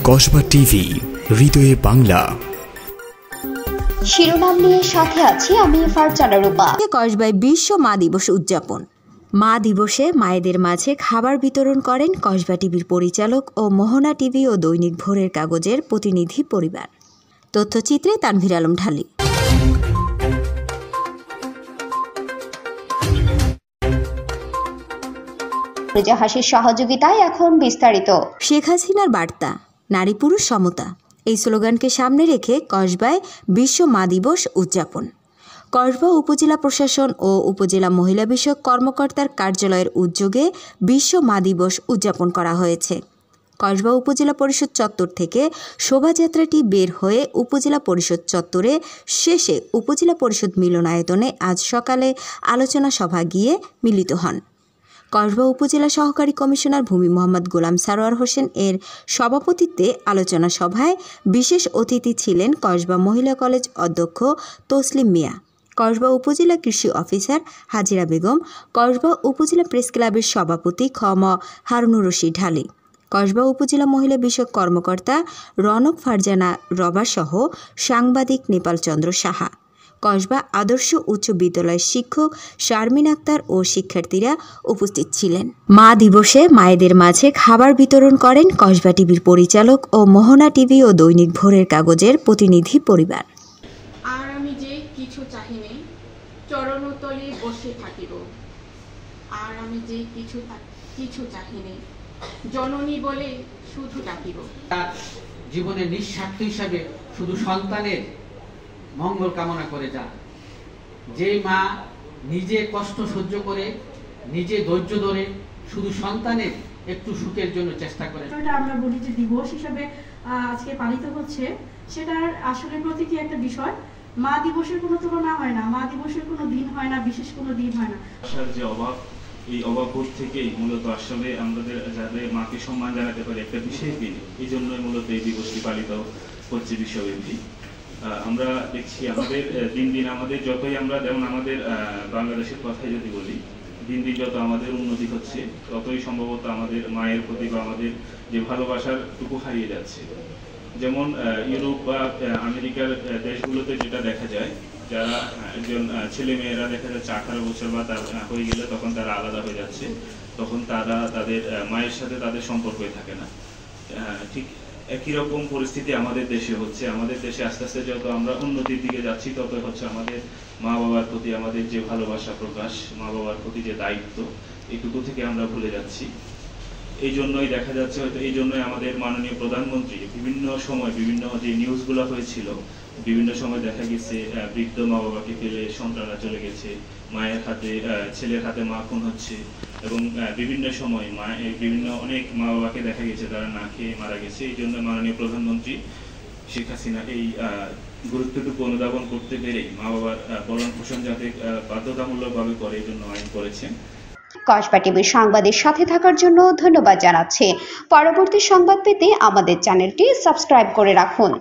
Kasba TV, হৃদয়ে বাংলা। শিরোনাম নিয়ে সাথে আছি আমি ফারজানা রূপা। কসবায় বিশ্ব মা দিবস উদযাপন। মা দিবসে মায়েদের মাঝে খাবার বিতরণ করেন কসবা টিভির পরিচালক ও মোহনা টিভি ও দৈনিক ভোরের কাগজের প্রতিনিধি পরিবার। তথ্যচিত্রে তানভীর আলম ঢালি। জাহাসের সহযোগিতায় এখন বিস্তারিত। শেখ হাসিনার বার্তা, নারী পুরুষ সমতা, এই স্লোগানকে সামনে রেখে কসবায় বিশ্ব মা দিবস উদযাপন। কসবা উপজেলা প্রশাসন ও উপজেলা মহিলা বিষয়ক কর্মকর্তার কার্যালয়ের উদ্যোগে বিশ্ব মা দিবস উদযাপন করা হয়েছে। কসবা উপজেলা পরিষদ চত্বর থেকে শোভাযাত্রাটি বের হয়ে উপজেলা পরিষদ চত্বরে শেষে উপজেলা পরিষদ মিলনায়তনে আজ সকালে আলোচনা সভা গিয়ে মিলিত হন। কসবা উপজেলা সহকারী কমিশনার ভূমি মোহাম্মদ গোলাম সারোয়ার হোসেন এর সভাপতিত্বে আলোচনা সভায় বিশেষ অতিথি ছিলেন কসবা মহিলা কলেজ অধ্যক্ষ তসলিম মিয়া, কসবা উপজেলা কৃষি অফিসার হাজিরা বেগম, কসবা উপজেলা প্রেস ক্লাবের সভাপতি খ.ম. হারুনুর রশিদ ঢালি, কসবা উপজেলা মহিলা বিষয়ক কর্মকর্তা রনক ফারজানা রবা সহ সাংবাদিক নেপাল চন্দ্র সাহা, কসবা আদর্শ উচ্চ বিদ্যালয়ের শিক্ষক শারমিন আক্তার ও শিক্ষার্থীরা উপস্থিত ছিলেন। মা দিবসে মায়েদের মাঝে খাবার বিতরণ করেন কসবা টিভির পরিচালক ও মোহনা টিভি ও দৈনিক ভোরের কাগজের প্রতিনিধি পরিবার। আর আমি যে কিছু চাহিনি, চরণতলে বসে থাকিব। আর আমি যে কিছু চাহিনি, জননী বলে শুধু ডাকিব। জীবনের নিঃস্বার্থ হিসাবে শুধু সন্তানের মঙ্গল কামনা করে যান। যে মা নিজে কষ্ট সহ্য করে, নিজে ধৈর্য ধরে শুধু সন্তানের একটু সুখের জন্য চেষ্টা করে। আমরা বলি যে দিবস হিসাবে আজকে পালিত হচ্ছে, সেটার আসলে প্রতিটি একটা বিষয়। মা দিবসের কোনো তুলনা হয় না, মা দিবসের কোনো দিন হয় না, বিশেষ কোনো দিন হয় না। যে অভাব, এই অভাববোধ থেকেই মূলত আসলে আমাদের যাদের মাকে সম্মান জানাতে পারে একটা বিশেষ দিন, এই জন্যই মূলত এই দিবসটি পালিত হচ্ছে বিশ্বব্যাপী। আমরা দেখছি আমাদের দিন দিন আমাদের যতই আমরা, যেমন আমাদের বাংলাদেশের কথাই যদি বলি, দিন দিন যত আমাদের উন্নতি হচ্ছে ততই সম্ভবত আমাদের মায়ের প্রতি বা আমাদের যে ভালোবাসার টুকু হারিয়ে যাচ্ছে। যেমন ইউরোপ বা আমেরিকার দেশগুলোতে যেটা দেখা যায়, যারা একজন ছেলে মেয়েরা দেখা যাচ্ছে 18 বছর বা তার হয়ে গেলে তখন তারা আলাদা হয়ে যাচ্ছে, তখন তারা তাদের মায়ের সাথে তাদের সম্পর্কই থাকে না। ঠিক একই রকম পরিস্থিতি আমাদের দেশে হচ্ছে। আমাদের দেশে আস্তে আস্তে যত আমরা উন্নতির দিকে যাচ্ছি ততই হচ্ছে আমাদের মা বাবার প্রতি আমাদের যে ভালোবাসা প্রকাশ, মা বাবার প্রতি যে দায়িত্ব, এইটুকু থেকে আমরা ভুলে যাচ্ছি। এই জন্যই দেখা যাচ্ছে, হয়তো এই জন্যই আমাদের মাননীয় প্রধানমন্ত্রী বিভিন্ন সময় বিভিন্ন যে নিউজগুলো হয়েছিল, বিভিন্ন সময় দেখা গেছে বৃদ্ধ মা বাবাকে ফেলে সন্তানরা চলে গেছে, মায়ের হাতে ছেলের হাতে মা খুন হচ্ছে, এবং বিভিন্ন সময় বিভিন্ন অনেক মা বাবাকে দেখা গেছে তারা না খেয়ে মারা গেছে। এই জন্য মাননীয় প্রধানমন্ত্রী শেখ হাসিনা এই গুরুত্বটুকু অনুধাবন করতে পেরে মা বাবার ভরণ পোষণ যাতে বাধ্যতামূলকভাবে করে, এই জন্য আইন করেছেন। কসবা টিভির সংবাদের সাথে থাকার জন্য ধন্যবাদ জানাচ্ছি। পরবর্তী সংবাদ পেতে আমাদের চ্যানেলটি সাবস্ক্রাইব করে রাখুন।